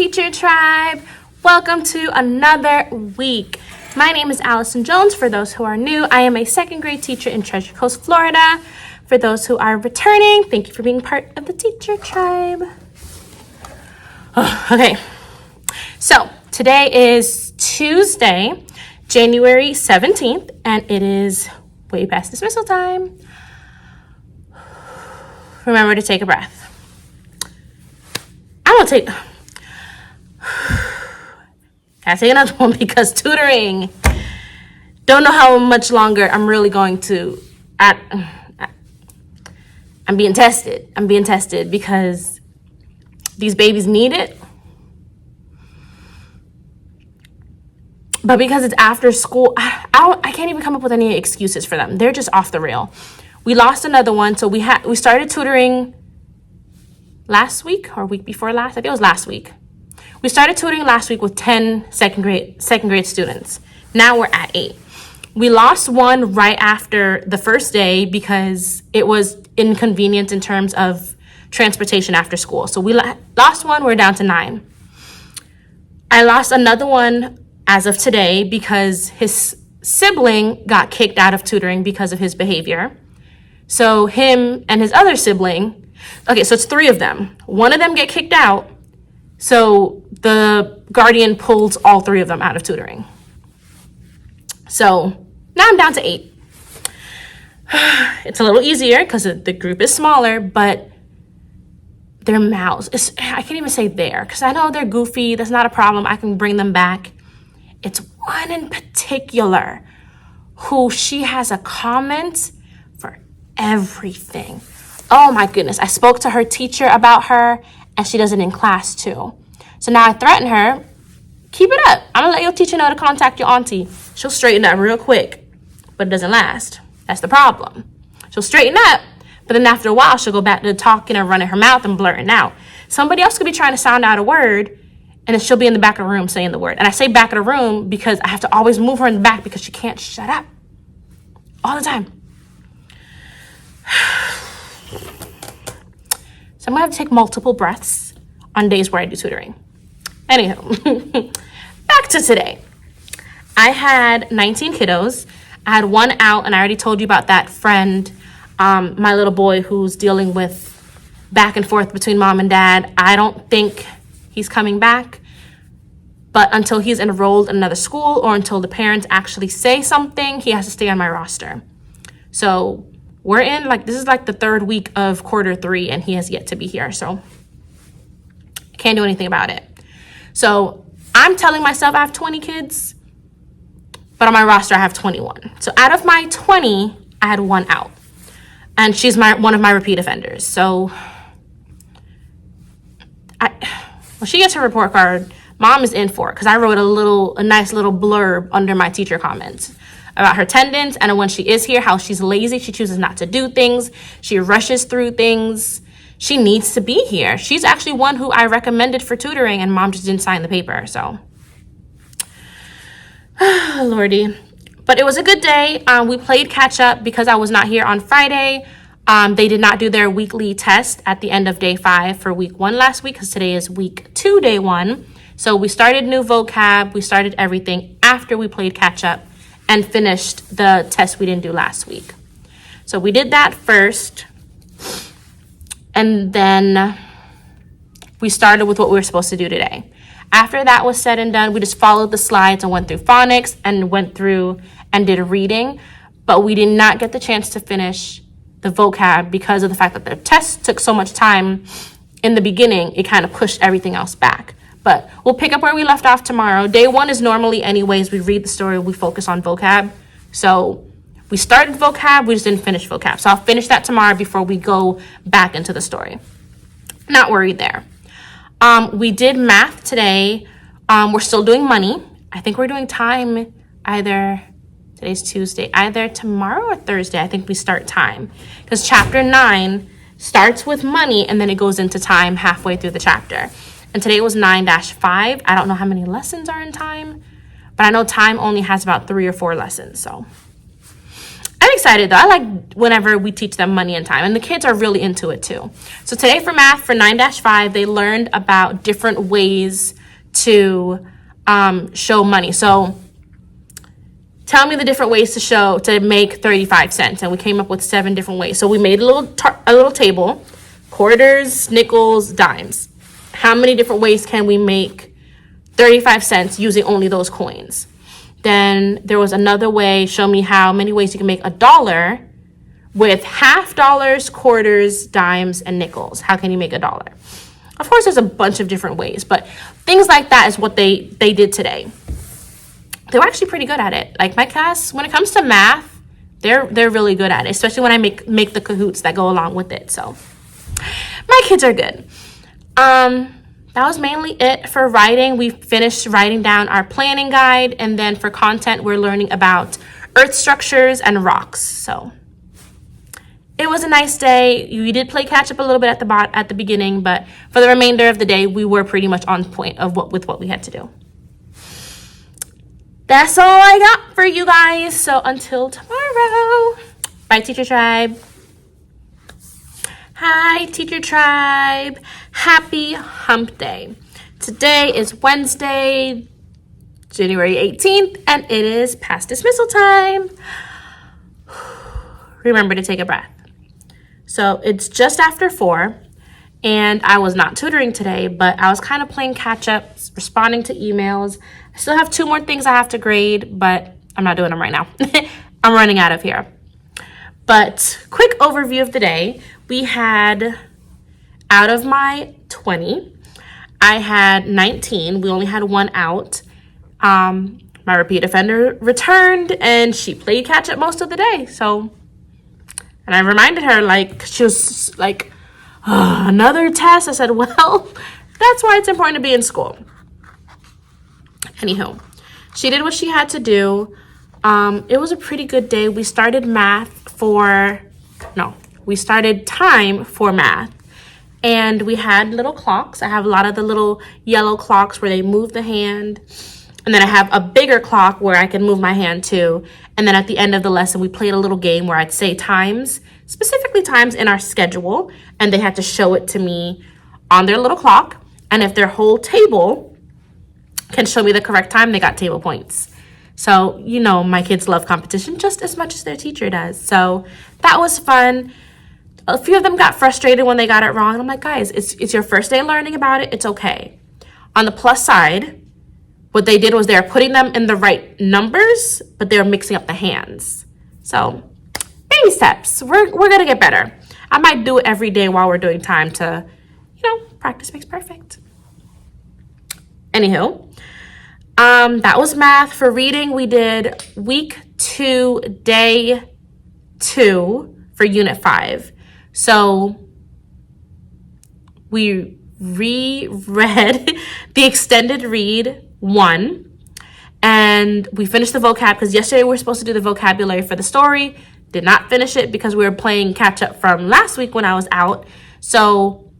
Teacher Tribe. Welcome to another week. My name is Allison Jones. For those who are new, I am a second grade teacher in Treasure Coast, Florida. For those who are returning, thank you for being part of the Teacher Tribe. Okay, so today is Tuesday, January 17th, and it is way past dismissal time. Remember to take a breath. Gotta take another one because tutoring. Don't know how much longer I'm really going to. I'm being tested. Because these babies need it. But because it's after school, I can't even come up with any excuses for them. They're just off the rail. We lost another one, so we started tutoring last week or week before last. I think it was last week. We started tutoring last week with 10 second grade students. Now we're at 8. We lost one right after the first day because it was inconvenient in terms of transportation after school. So we lost one, we're down to 9. I lost another one as of today because his sibling got kicked out of tutoring because of his behavior. So him and his other sibling, okay, so it's 3 of them. One of them get kicked out, so the guardian pulls all 3 of them out of tutoring. So now I'm down to 8. It's a little easier because the group is smaller, but their mouths, I can't even say there because I know they're goofy. That's not a problem. I can bring them back. It's one in particular who she has a comment for everything. Oh my goodness. I spoke to her teacher about her and she does it in class too. So now I threaten her, keep it up. I'm gonna let your teacher know to contact your auntie. She'll straighten up real quick, but it doesn't last. That's the problem. She'll straighten up, but then after a while, she'll go back to talking and running her mouth and blurting out. Somebody else could be trying to sound out a word and then she'll be in the back of the room saying the word. And I say back of the room because I have to always move her in the back because she can't shut up all the time. So I'm gonna have to take multiple breaths on days where I do tutoring. Anyhow, back to today. I had 19 kiddos. I had one out, and I already told you about that friend, my little boy who's dealing with back and forth between mom and dad. I don't think he's coming back, but until he's enrolled in another school or until the parents actually say something, he has to stay on my roster. So we're in, this is the 3rd week of quarter 3, and he has yet to be here, so I can't do anything about it. So I'm telling myself I have 20 kids, but on my roster I have 21. So out of my 20, I had one out. And she's one of my repeat offenders. So when she gets her report card, mom is in for it because I wrote a nice little blurb under my teacher comments about her attendance and when she is here, how she's lazy, she chooses not to do things, she rushes through things. She needs to be here. She's actually one who I recommended for tutoring and mom just didn't sign the paper, so. Lordy. But it was a good day. We played catch up because I was not here on Friday. They did not do their weekly test at the end of day 5 for week 1 last week because today is week 2, day 1. So we started new vocab. We started everything after we played catch up and finished the test we didn't do last week. So we did that first. And then we started with what we were supposed to do today. After that was said and done, we just followed the slides and went through phonics and went through and did a reading. But we did not get the chance to finish the vocab because of the fact that the test took so much time in the beginning. It kind of pushed everything else back. But we'll pick up where we left off tomorrow. Day 1 is normally anyways, we read the story, we focus on vocab. So we started vocab, we just didn't finish vocab. So I'll finish that tomorrow before we go back into the story. Not worried there. We did math today. We're still doing money. I think we're doing time today's Tuesday, either tomorrow or Thursday. I think we start time because chapter 9 starts with money and then it goes into time halfway through the chapter. And today was 9-5. I don't know how many lessons are in time, but I know time only has about 3 or 4 lessons. So I'm excited though. I like whenever we teach them money and time, and the kids are really into it too. So today for math for 9-5, they learned about different ways to show money. So tell me the different ways to make 35 cents, and we came up with 7 different ways. So we made a little table: quarters, nickels, dimes. How many different ways can we make 35 cents using only those coins? Then there was another way: show me how many ways you can make $1 with half dollars, quarters, dimes, and nickels. How can you make $1? Of course, there's a bunch of different ways, but things like that is what they did today. They were actually pretty good at it. Like my class, when it comes to math, they're really good at it, especially when I make the Kahoots that go along with it. So my kids are good. That was mainly it for writing. We finished writing down our planning guide, and then for content, we're learning about earth structures and rocks. So it was a nice day. We did play catch up a little bit at the beginning, but for the remainder of the day, we were pretty much on point with what we had to do. That's all I got for you guys. So until tomorrow, bye, Teacher Tribe. Hi, Teacher Tribe. Happy Hump Day. Today is Wednesday, January 18th, and it is past dismissal time. Remember to take a breath. So it's just after 4, and I was not tutoring today, but I was kind of playing catch up, responding to emails. I still have 2 more things I have to grade, but I'm not doing them right now. I'm running out of here. But quick overview of the day. We had, out of my 20, I had 19. We only had 1 out. My repeat offender returned, and she played catch up most of the day. So, and I reminded her, like, she was like, another test. I said, well, that's why it's important to be in school. Anywho, she did what she had to do. It was a pretty good day. We started time for math, and we had little clocks. I have a lot of the little yellow clocks where they move the hand, and then I have a bigger clock where I can move my hand too. And then at the end of the lesson, we played a little game where I'd say times, specifically times in our schedule, and they had to show it to me on their little clock. And if their whole table can show me the correct time, they got table points. So, you know, my kids love competition just as much as their teacher does. So that was fun. A few of them got frustrated when they got it wrong. And I'm like, guys, it's your first day learning about it. It's okay. On the plus side, what they did was they're putting them in the right numbers, but they're mixing up the hands. So baby steps. We're going to get better. I might do it every day while we're doing time to, practice makes perfect. Anywho. That was math. For reading, we did week 2, day 2 for unit 5. So we reread the extended read 1, and we finished the vocab because yesterday we were supposed to do the vocabulary for the story. Did not finish it because we were playing catch up from last week when I was out. So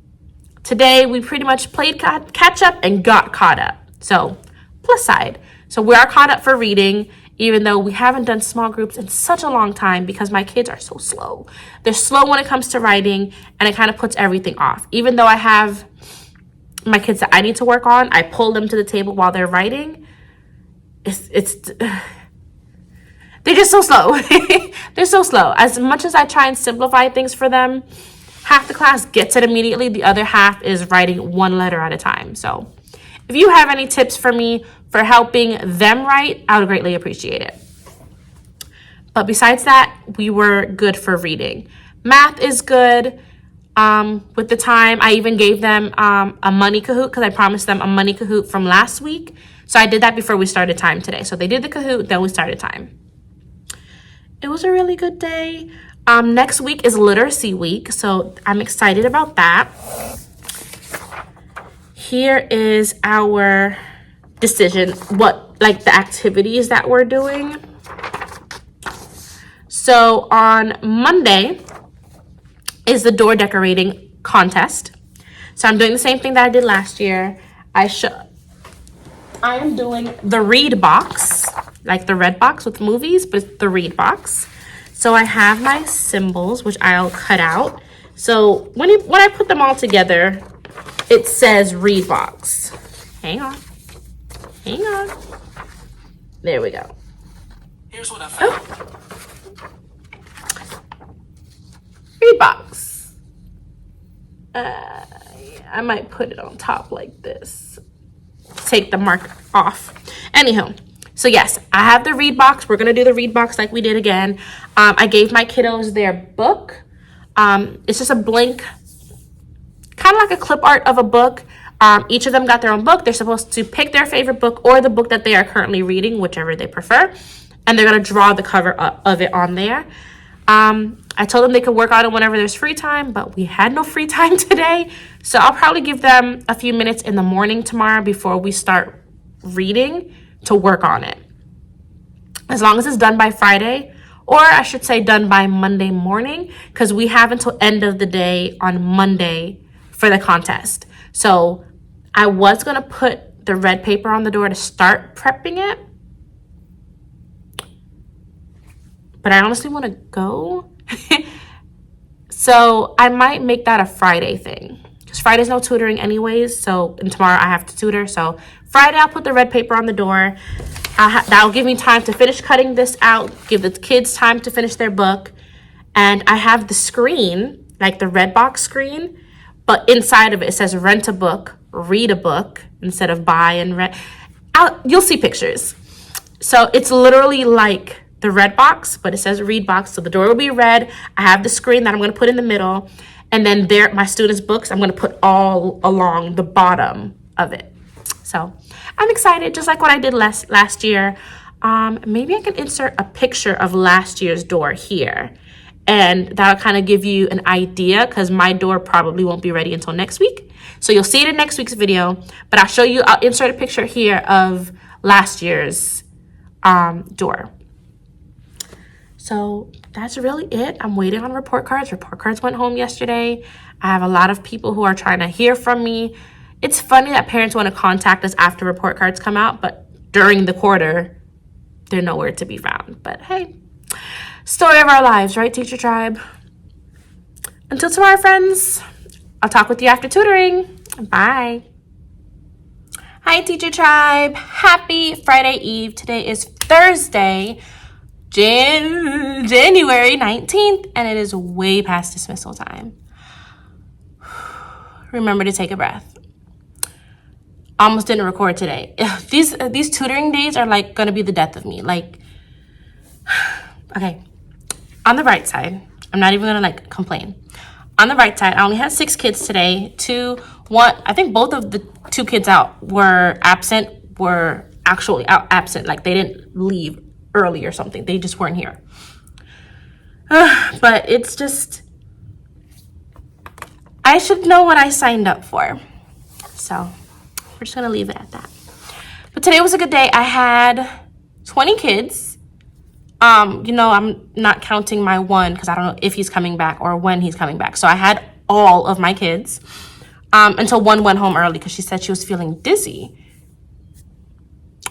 today we pretty much played catch up and got caught up. So plus side. So we are caught up for reading, even though we haven't done small groups in such a long time because my kids are so slow. They're slow when it comes to writing, and it kind of puts everything off. Even though I have my kids that I need to work on, I pull them to the table while they're writing. They're just so slow. They're so slow. As much as I try and simplify things for them, half the class gets it immediately. The other half is writing 1 letter at a time. So if you have any tips for me for helping them write, I would greatly appreciate it. But besides that, we were good for reading. Math is good with the time. I even gave them a money Kahoot because I promised them a money Kahoot from last week. So I did that before we started time today. So they did the Kahoot, then we started time. It was a really good day. Next week is literacy week, so I'm excited about that. Here is our decision, the activities that we're doing. So on Monday is the door decorating contest. So I'm doing the same thing that I did last year. I am doing the read box, like the red box with movies, but it's the read box. So I have my symbols, which I'll cut out. So when I put them all together, it says read box. Hang on. Hang on. There we go. Here's what I found. Read box. I might put it on top like this. Take the mark off. Anywho, so yes, I have the read box. We're gonna do the read box like we did again. I gave my kiddos their book. It's just a blank, kind of like a clip art of a book. Each of them got their own book. They're supposed to pick their favorite book or the book that they are currently reading, whichever they prefer. And they're gonna draw the cover of it on there. I told them they could work on it whenever there's free time, but we had no free time today. So I'll probably give them a few minutes in the morning tomorrow before we start reading to work on it. As long as it's done by Friday, or I should say done by Monday morning, because we have until end of the day on Monday for the contest. So I was gonna put the red paper on the door to start prepping it, but I honestly want to go. So I might make that a Friday thing, because Friday's no tutoring anyways. So, and tomorrow I have to tutor. So Friday I'll put the red paper on the door. That'll give me time to finish cutting this out, give the kids time to finish their book. And I have the screen, like the red box screen, but inside of it, it says rent a book, read a book, instead of buy and rent. You'll see pictures. So it's literally like the red box, but it says read box. So the door will be red. I have the screen that I'm going to put in the middle. And then there, my students' books, I'm going to put all along the bottom of it. So I'm excited, just like what I did last year. Maybe I can insert a picture of last year's door here. And that'll kind of give you an idea, because my door probably won't be ready until next week. So you'll see it in next week's video. But I'll insert a picture here of last year's door. So that's really it. I'm waiting on report cards. Report cards went home yesterday. I have a lot of people who are trying to hear from me. It's funny that parents want to contact us after report cards come out, but during the quarter, they're nowhere to be found. But hey, story of our lives, right, Teacher Tribe? Until tomorrow, friends, I'll talk with you after tutoring. Bye. Hi, Teacher Tribe. Happy Friday Eve. Today is Thursday, January 19th, and it is way past dismissal time. Remember to take a breath. Almost didn't record today. These tutoring days are like gonna be the death of me. Like, okay, on the right side, I'm not even gonna like complain. On the right side, I only had 6 kids today. I think both of the 2 kids out were actually absent. Like they didn't leave early or something. They just weren't here. But it's just, I should know what I signed up for. So we're just gonna leave it at that. But today was a good day. I had 20 kids. I'm not counting my one, because I don't know if he's coming back or when he's coming back. So I had all of my kids until one went home early because she said she was feeling dizzy.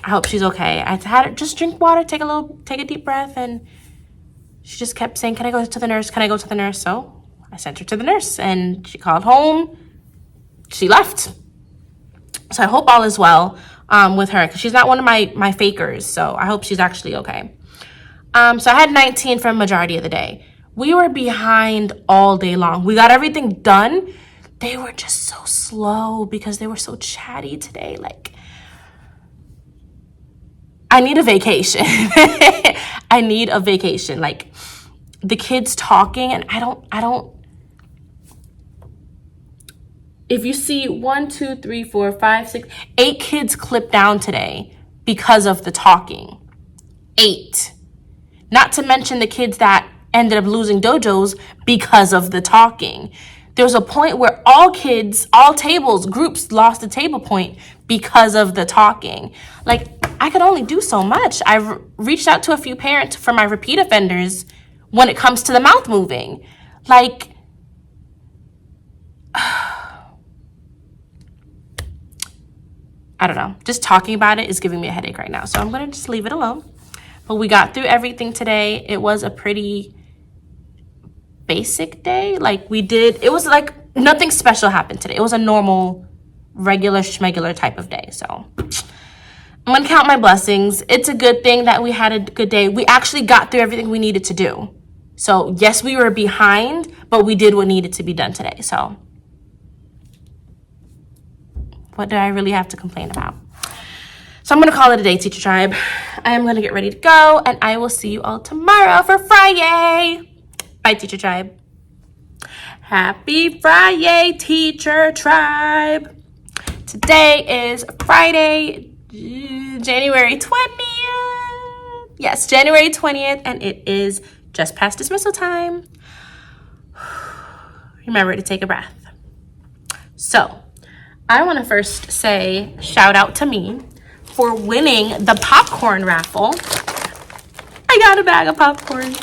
I hope she's okay. I had her just drink water, take a deep breath, and she just kept saying, "Can I go to the nurse? Can I go to the nurse?" So I sent her to the nurse, and she called home. She left. So I hope all is well with her, because she's not one of my fakers. So I hope she's actually okay. So I had 19 for a majority of the day. We were behind all day long. We got everything done. They were just so slow because they were so chatty today. Like, I need a vacation. I need a vacation. Like, the kids talking, and I don't. If you see 1, 2, 3, 4, 5, 6, 8 kids clipped down today because of the talking. 8. Not to mention the kids that ended up losing dojos because of the talking. There was a point where all tables, groups lost a table point because of the talking. Like, I could only do so much. I've reached out to a few parents for my repeat offenders when it comes to the mouth moving. Like, I don't know. Just talking about it is giving me a headache right now. So I'm going to just leave it alone. But we got through everything today. It was a pretty basic day. Like it was like nothing special happened today. It was a normal, regular schmegular type of day. So I'm gonna count my blessings. It's a good thing that we had a good day. We actually got through everything we needed to do. So yes, we were behind, but we did what needed to be done today. So what do I really have to complain about? So I'm gonna call it a day, Teacher Tribe. I am gonna get ready to go, and I will see you all tomorrow for Friday. Bye, Teacher Tribe. Happy Friday, Teacher Tribe. Today is Friday, January 20th. Yes, January 20th, and it is just past dismissal time. Remember to take a breath. So, I want to first say shout out to me for winning the popcorn raffle. I got a bag of popcorn.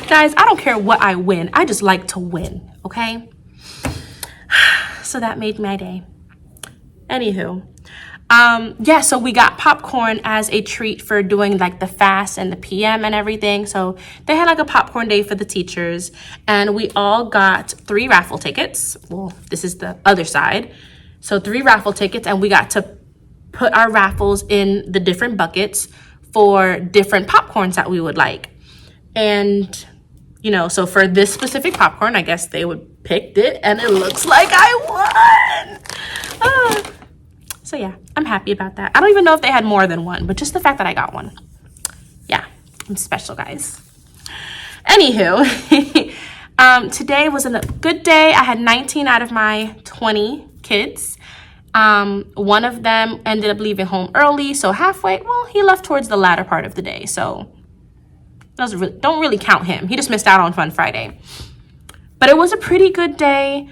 Guys, I don't care what I win. I just like to win, okay? So that made my day. Anywho, yeah, so we got popcorn as a treat for doing like the fast and the PM and everything. So they had like a popcorn day for the teachers, and we all got 3 raffle tickets. Well, this is the other side. So 3 raffle tickets, and we got to put our raffles in the different buckets for different popcorns that we would like. And, you know, so for this specific popcorn, I guess they would picked it, and it looks like I won. So yeah, I'm happy about that. I don't even know if they had more than one, but just the fact that I got one. Yeah, I'm special, guys. Anywho, today was a good day. I had 19 out of my 20 kids. One of them ended up leaving home early, so halfway, well, he left towards the latter part of the day, so don't really count him. He just missed out on Fun Friday. But it was a pretty good day.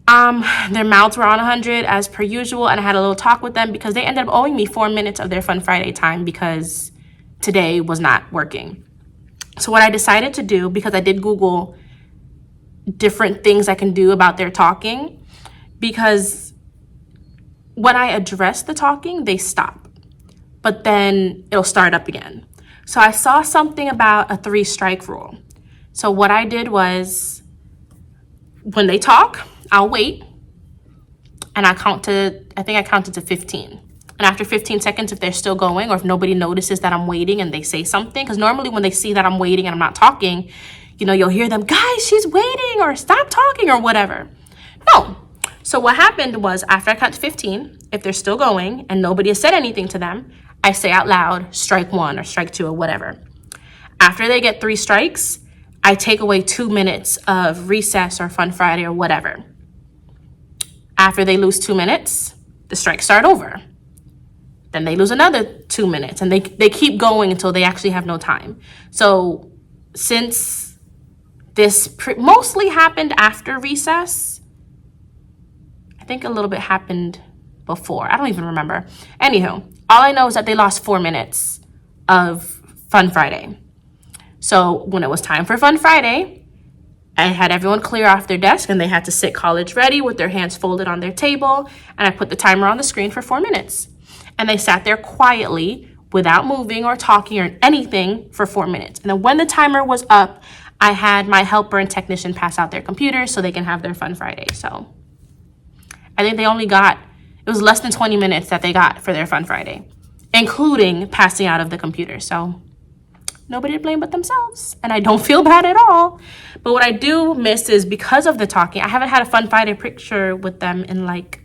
Their mouths were on 100 as per usual, and I had a little talk with them because they ended up owing me 4 minutes of their Fun Friday time because today was not working. So what I decided to do, because I did Google different things I can do about their talking, because when I address the talking, they stop, but then it'll start up again. So I saw something about a 3-strike rule. So what I did was, when they talk, I'll wait, and I think I counted to 15. And after 15 seconds, if they're still going, or if nobody notices that I'm waiting and they say something, because normally when they see that I'm waiting and I'm not talking, you know, you'll hear them, guys, she's waiting, or stop talking, or whatever. No. So what happened was, after I count to 15, if they're still going and nobody has said anything to them, I say out loud, strike 1 or strike 2 or whatever. After they get 3 strikes, I take away 2 minutes of recess or Fun Friday or whatever. After they lose 2 minutes, the strikes start over. Then they lose another 2 minutes, and they keep going until they actually have no time. So since this mostly happened after recess, I think a little bit happened before. I don't even remember. Anywho, all I know is that they lost 4 minutes of Fun Friday. So when it was time for Fun Friday, I had everyone clear off their desk, and they had to sit college ready with their hands folded on their table, and I put the timer on the screen for 4 minutes. And they sat there quietly without moving or talking or anything for 4 minutes. And then when the timer was up, I had my helper and technician pass out their computers so they can have their Fun Friday. So I think it was less than 20 minutes that they got for their Fun Friday, including passing out of the computer. So nobody to blame but themselves, and I don't feel bad at all. But what I do miss is, because of the talking, I haven't had a Fun Friday picture with them in like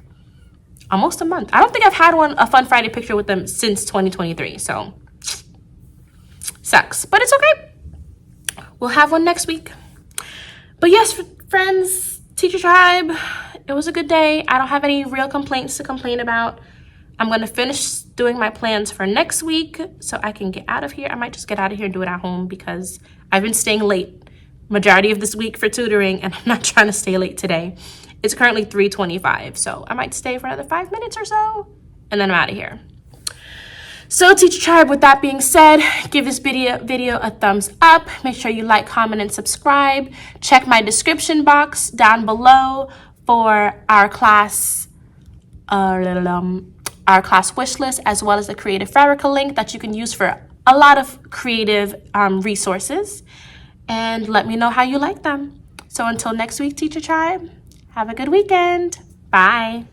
almost a month. I don't think I've had a Fun Friday picture with them since 2023, so sucks, but it's okay. We'll have one next week. But yes, friends, Teacher Tribe, it was a good day. I don't have any real complaints to complain about. I'm going to finish doing my plans for next week so I can get out of here. I might just get out of here and do it at home because I've been staying late majority of this week for tutoring, and I'm not trying to stay late today. It's currently 3:25, so I might stay for another 5 minutes or so, and then I'm out of here. So Teacher Tribe, with that being said, give this video a thumbs up. Make sure you like, comment, and subscribe. Check my description box down below for our class wish list, as well as the Creative Fabrica link that you can use for a lot of creative resources. and let me know how you like them. So until next week, Teacher Tribe, have a good weekend. Bye.